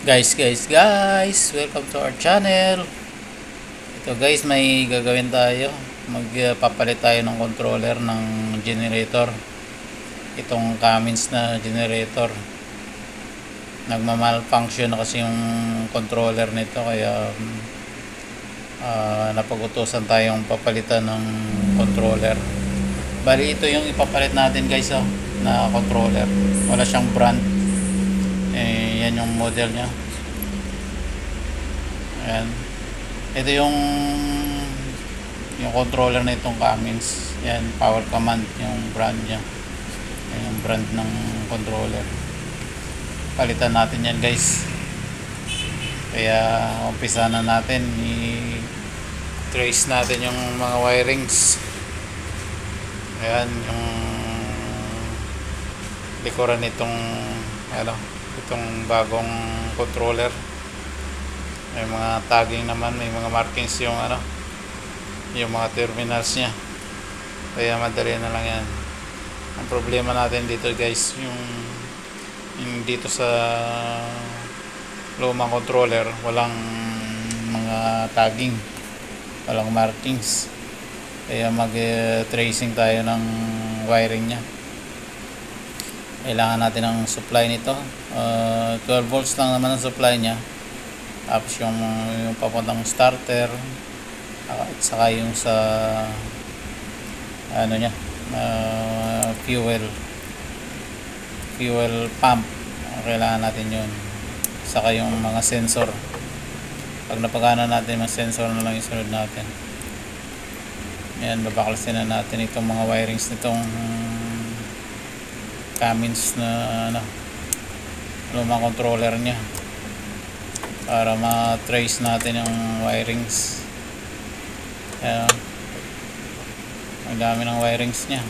Guys, welcome to our channel. Ito guys, may gagawin tayo. Magpapalit tayo ng controller ng generator. Itong Cummins na generator. Nagma-malfunction na kasi yung controller nito, kaya napag-utusan tayong papalitan ng controller. Bali, ito yung ipapalit natin guys, na controller. Wala siyang brand. Yan yung model nya. Ayan. Ito yung controller na itong Cummins. Yan, power command yung brand nya. Yan yung brand ng controller. Palitan natin yan guys. Kaya umpisa na natin. I-trace natin yung mga wirings. Ayan, yung likuran nitong itong bagong controller. May mga tagging naman, may mga markings yung yung mga terminals nya, kaya madali na lang yan. Ang problema natin dito guys, yung dito sa lumang controller walang mga tagging, walang markings, kaya mag tracing tayo ng wiring nya. Kailangan natin ng supply nito. 12 volts lang naman ang supply nya. Tapos yung papuntang starter, at saka yung sa fuel pump, kailangan natin yun. Saka yung mga sensor. Pag napagana natin, mga sensor na lang yung sunod natin. Yan, babaklasin na natin itong mga wirings nitong Cummins na lumang controller nya, para ma-trace natin yung wirings. Ayan, ang dami ng wirings nya.